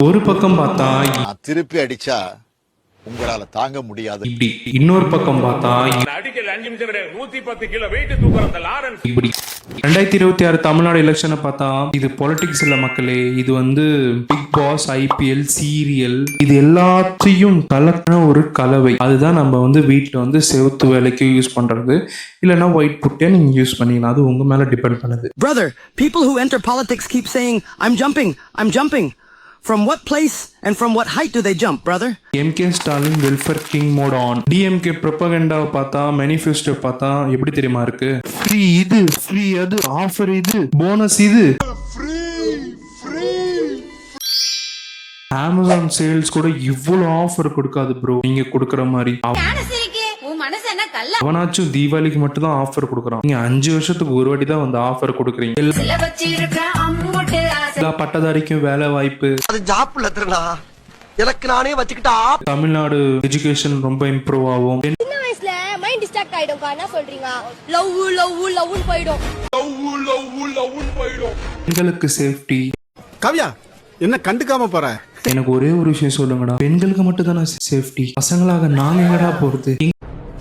ஒரு பக்கம் பார்த்தா திருப்பி அடிச்சா உங்களால தாங்க முடியாது. இப்படி, இன்னொரு பக்கம் பார்த்தா அடிக்கல 5 நிமிஷம் கிடையாது. 110 கிலோ வெயிட் தூக்குற அந்த லாரன்ஸ் இப்படி. 2026 தமிழ்நாடு எலெக்ஷனை பார்த்தா இது பொலிட்டிக்ஸ் இல்ல மக்களே, இது வந்து பிக் பாஸ், ஐபிஎல், சீரியல், இது எல்லாத்தையும் கலக்கின ஒரு கலவை. அதுதான் நம்ம வந்து வீட்டில் வந்து செவுத்து வேலைக்கு யூஸ் பண்றது, இல்லைன்னா ஒயிட் புட்டியா நீங்க யூஸ் பண்ணிக்கலாம். அது உங்க மேல டிபெண்ட் பண்ணுது. Brother, people who enter politics keep saying, I'm jumping. From what place and from what height do they jump, brother? M K Stalin welfare king mode on. DMK ப்ரொபகண்டாவை பார்த்தா, மேனிஃபெஸ்டோ பார்த்தா எப்படி தெரியுமா இருக்கு? ஃப்ரீ இது, ஃப்ரீ அது, ஆஃபர் இது, போனஸ் இது. அமேசான் சேல்ஸ் கூட இவ்வளவு ஆஃபர் கொடுக்காது ப்ரோ, நீங்க கொடுக்கற மாதிரி. அவனாச்சும் தீபாவளிக்கு மட்டும் தான் ஆஃபர் கொடுக்குறான். நீங்க 5 வருஷத்துக்கு ஒரு வாட்டி தான் வந்து ஆஃபர் கொடுக்குறீங்க. எல்லா பட்டதாரிக்கும் வேலை வாய்ப்பு. அது ஜாப்ல திருடா எனக்கு நானே வச்சுக்கிட்டா. தமிழ்நாடு எஜுகேஷன் ரொம்ப இம்ப்ரூவ் ஆகும். சின்ன வயசுல மைண்ட் டிஸ்ட்ராக்ட் ஆயிடும். என்ன சொல்றீங்க? லவ் போய்டும். பெண்களுக்கு சேஃப்டி. கவ்யா என்ன கண்டுக்காம போற? எனக்கு ஒரே ஒரு விஷயம் சொல்லுங்கடா, பெண்களுக்கு மட்டும் தானே சேஃப்டி, பசங்களாக நாங்க எங்கடா போறது?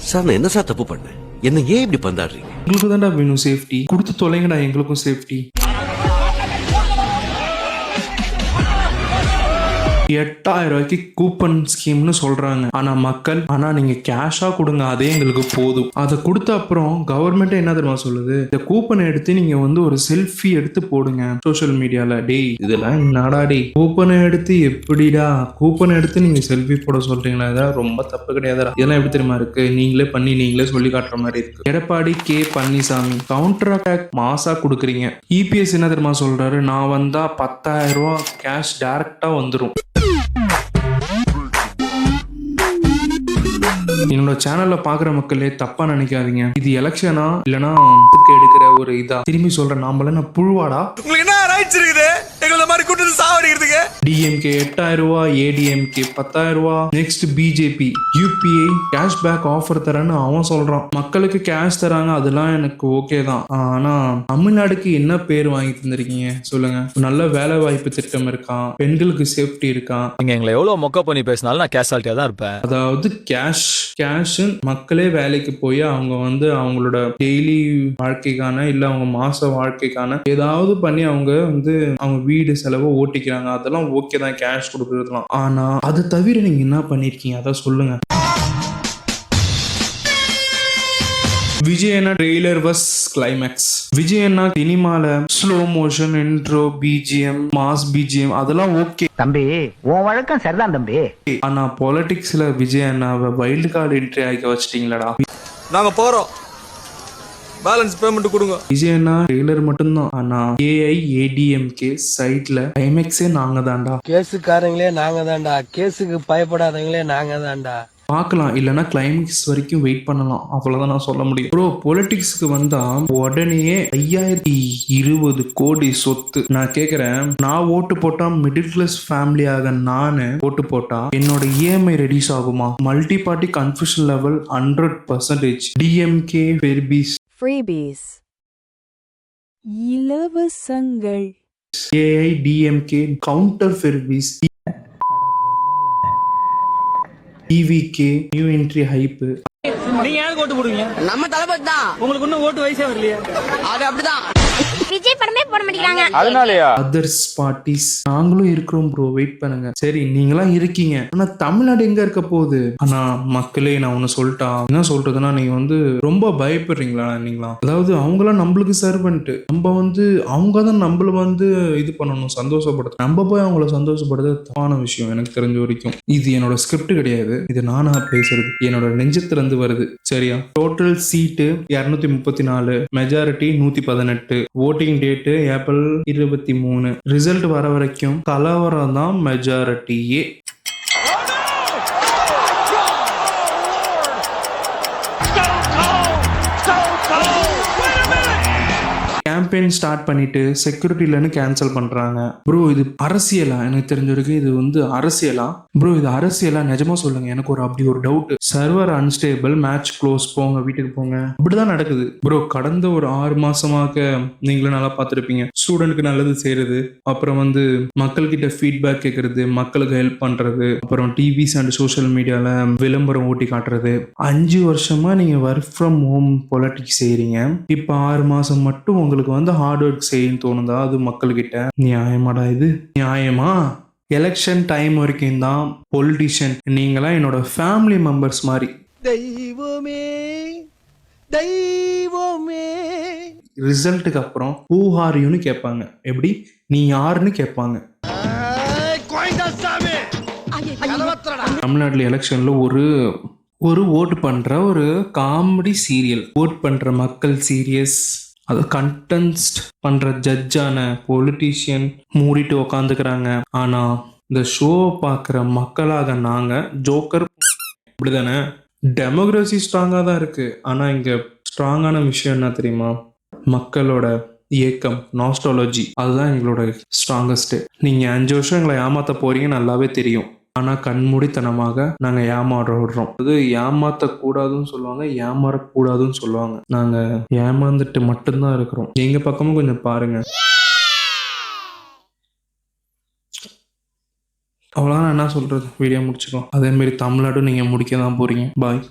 சார் நான் என்ன சார் தப்பு பண்ணேன்? என்ன ஏன் இப்படி பந்தாடுறீங்க? உங்களுக்கு தான்டா வேணும் சேஃப்டி, கொடுத்து தொலைங்கடா எங்களுக்கும் சேஃப்டி. 8000 ரூபாய்க்கு கூப்பன் ஸ்கீம்னு சொல்றாங்க. ஆனா நீங்க கேஷா கொடுங்க, அதே எங்களுக்கு போதும். அதை கொடுத்த அப்புறம் கவர்மெண்ட் என்ன தெரியுமா சொல்லுது? இந்த கூப்பனை எடுத்து நீங்க வந்து ஒரு செல்ஃபி எடுத்து போடுங்க சோசியல் மீடியால. டேய் இதெல்லாம் என்னடா டேய், கூப்பனை எடுத்து எப்படிடா கூப்பனை எடுத்து நீங்க செல்ஃபி போட சொல்றீங்களா? இதெல்லாம் ரொம்ப தப்பு கிடையாதுடா. இதெல்லாம் எப்படி தெரியுமா இருக்கு? நீங்களே பண்ணி நீங்களே சொல்லி காட்டுற மாதிரி இருக்கு. Edappadi K Palaniswami counter attack மாசா கொடுக்குறீங்க. இபிஎஸ் என்ன தெரியுமா சொல்றாரு? நான் வந்தா 10,000 ரூபாய் கேஷ் டைரக்டா வந்துரும். என்னோட சேனல்ல பாக்குற மக்களே தப்பா நினைக்காதீங்க, இது எலெக்ஷனா இல்லனா எடுக்கிற ஒரு இதா? திரும்பி சொல்றேன், நாமள என்ன புழுவாடா? உங்களுக்கு என்ன ரைட்ஸ் இருக்குது எங்கள மாதிரி கூட்டத்து சாவடிக்கிறதுக்கு? டிஎம்கே 8000 ரூபாய், ஏடிஎம்கே 10,000 ரூபாய், next BJP UPI cash back offer தரேன்னு அவன் சொல்றான். மக்களுக்கு கேஷ் தராங்க, அதெல்லாம் எனக்கு ஓகே தான். ஆனா தமிழ்நாடுக்கு என்ன பேர் வாங்கி தந்திருக்கீங்க சொல்லுங்க? நல்ல வேலை வாய்ப்பு திட்டம் இருக்கா? பெண்களுக்கு சேஃப்டி இருக்கா? நீங்க எங்களை எவ்வளவு மொக்க பண்ணி பேசினாலும் நான் கேஷாலிட்டியா தான் இருப்பேன். அதாவது கேஷ் மக்களே வேலைக்கு போய் அவங்க வந்து அவங்களோட டெய்லி வாழ்க்கைக்கான இல்ல அவங்க மாச வாழ்க்கைக்கான ஏதாவது பண்ணி அவங்க வந்து அவங்க வீடு செலவை ஓட்டிக்கிறாங்க. அதெல்லாம் ஓகே தான், கேஷ் கொடுக்கறதுலாம். ஆனா அது தவிர நீங்க என்ன பண்ணிருக்கீங்க அதான் சொல்லுங்க. விஜய் அண்ணா ட்ரெய்லர் வஸ் கிளைமேக்ஸ். விஜய் அண்ணா சினிமால slow motion, intro, BGM, mass BGM அதெல்லாம் ஓகே தம்பி, உன் வழக்கம் சரிதான் தம்பி. ஆனா பொலிட்டிக்ஸ்ல விஜய் அண்ணாவை வைல்டு கார்டு என்ட்ரி ஆகி வச்சிட்டீங்களடா. நாங்க போறோம், பேலன்ஸ் பேமெண்ட் கொடுங்க. விஜய் அண்ணா ட்ரெய்லர் மட்டும்தான். ஆனா ஏஐஏடிஎம்கே சைட்ல கிளைமேக்ஸே நாங்க தான்டா. கேஸுக்காரங்களே நாங்க தான்டா, கேஸுக்கு பயப்படாதவங்களே நாங்க தான்டா. பார்க்கலாம், இல்லைன்னா கிளைமேக்ஸ் வரைக்கும் வெயிட் பண்ணலாம், அவ்வளவுதான் நான் சொல்ல முடியும். ப்ரோ பொலிட்டிக்ஸ்க்கு வந்தா உடனே 5020 கோடி சொத்து. நான் கேக்குறேன், நான் ஓட்டு போட்டா மிடில் கிளாஸ் ஃபேமிலியாக நானு ஓட்டு போட்டா என்னோட இஎம்ஐ ரெடியூஸ் ஆகுமா? Multi party confusion level 100%. DMK freebies இலவசங்கள். AIADMK counter freebies. TVK new entry hype. நீங்க யாருக்கு ஓட்டு போடுவீங்க? நம்ம தளபதி தான். உங்களுக்கு இன்னும் ஓட்டு வயசே வரலையா? அது அப்படிதான். விஜய் படமே போட மாட்டேங்கிறாங்க. அதனாலயா? அதர்ஸ் பார்ட்டிஸ் நாங்களும் இருக்கிறோம் ப்ரோ, வெயிட் பண்ணுங்க. சரி நீங்களாம் இருக்கீங்க, ஆனா தமிழ்நாடு எங்க இருக்க போகுது? ஆனா மக்களே நான் ஒண்ணு சொல்லிட்டா, என்ன சொல்றதுன்னா, நீங்க வந்து ரொம்ப பயப்படுறீங்களா? நீங்களா அதாவது அவங்களாம் நம்மளுக்கு சர்வெண்ட், நம்ம வந்து அவங்க தான் நம்மள வந்து இது பண்ணணும், சந்தோஷப்படுத்த. நம்ம போய் அவங்கள சந்தோஷப்படுறது தப்பான விஷயம் எனக்கு தெரிஞ்ச வரைக்கும். இது என்னோட ஸ்கிரிப்ட் கிடையாது, இது நானா பேசுறது, என்னோட நெஞ்சத்துல இருந்து வருது. சரியா? டோட்டல் சீட்டு 234, majority 118, voting date April 23. Result வர வரைக்கும் கலவரம் தான் மெஜாரிட்டியே. கேம்பெயின் கேம்பெயின் ஸ்டார்ட் பண்ணிட்டு செக்யூரிட்டிலன்னு கேன்சல் பண்றாங்க. ப்ரோ இது அரசியலா? எனக்கு தெரிஞ்ச வரைக்கும் இது வந்து அரசியலா? ப்ரோ இது அரசியலா? நிஜமா சொல்லுங்க, எனக்கு அப்படி ஒரு doubt. Server unstable, match close, போங்க வீட்டுக்கு போங்க, இப்படிதான் நடக்குது ப்ரோ. கடந்த ஒரு 6 மாசமாக நீங்களும் நல்லா பார்த்துருப்பீங்க. ஸ்டூடெண்ட்க்கு நல்லது செய்யறது, அப்புறம் வந்து மக்கள்கிட்ட ஃபீட்பேக் கேட்கறது, மக்களுக்கு ஹெல்ப் பண்றது, அப்புறம் டிவிஸ் அண்ட் சோஷியல் மீடியால விளம்பரம் ஓட்டி காட்டுறது. 5 வருஷமா நீங்க ஒர்க் ஃப்ரம் ஹோம் பொலிட்டிக்ஸ் செய்றீங்க. இப்ப 6 மாசம் மட்டும் உங்களுக்கு வந்து ஹார்ட் ஒர்க் செய்யணும்னு தோணுதா? அது மக்கள்கிட்ட நியாயமாடா இது? நியாயமா? எலெக்ஷன் டைம் வரைக்கும் தான் பொலிட்டிஷியன். நீங்களாம் என்னோட ஃபேமிலி மெம்பர்ஸ் மாதிரி. தெய்வமே தெய்வமே. ரிசல்ட்டுக்கு அப்புறம் ஹூ ஆர் யூன்னு கேட்பாங்க. எப்படி? நீ யாருன்னு கேட்பாங்க. தமிழ்நாட்டில் எலெக்ஷன்ல ஒரு ஓட்டு பண்ற ஒரு காமெடி சீரியல். ஓட் பண்ற மக்கள் சீரியஸ், அது கண்டென்ஸ்ட் பண்ற ஜட்ஜான பொலிட்டீஷியன் மூடிட்டு உக்காந்துக்கிறாங்க. ஆனா இந்த ஷோ பார்க்குற மக்களாக நாங்க ஜோக்கர். இப்படிதானே? டெமோக்ரஸி ஸ்ட்ராங்கா தான் இருக்கு. ஆனா இங்க ஸ்ட்ராங்கான விஷயம் என்ன தெரியுமா? மக்களோட ஏக்கம், நாஸ்டாலஜி. அதுதான் எங்களோட ஸ்ட்ராங்கஸ்ட். நீங்க 5 வருஷம் எங்களை ஏமாத்த போறீங்க நல்லாவே தெரியும். ஆனா கண்மூடித்தனமாக நாங்க ஏமாற விடுறோம். அது ஏமாத்தக்கூடாதுன்னு சொல்லுவாங்க, ஏமாறக்கூடாதுன்னு சொல்லுவாங்க. நாங்க ஏமாந்துட்டு மட்டும்தான் இருக்கிறோம். எங்க பக்கமும் கொஞ்சம் பாருங்க. அவ்வளோதான் என்ன சொல்றது. வீடியோ முடிச்சுக்கோ. அதே மாதிரி தமிழ்நாடும் நீங்க முடிக்க தான் போறீங்க. பாய்.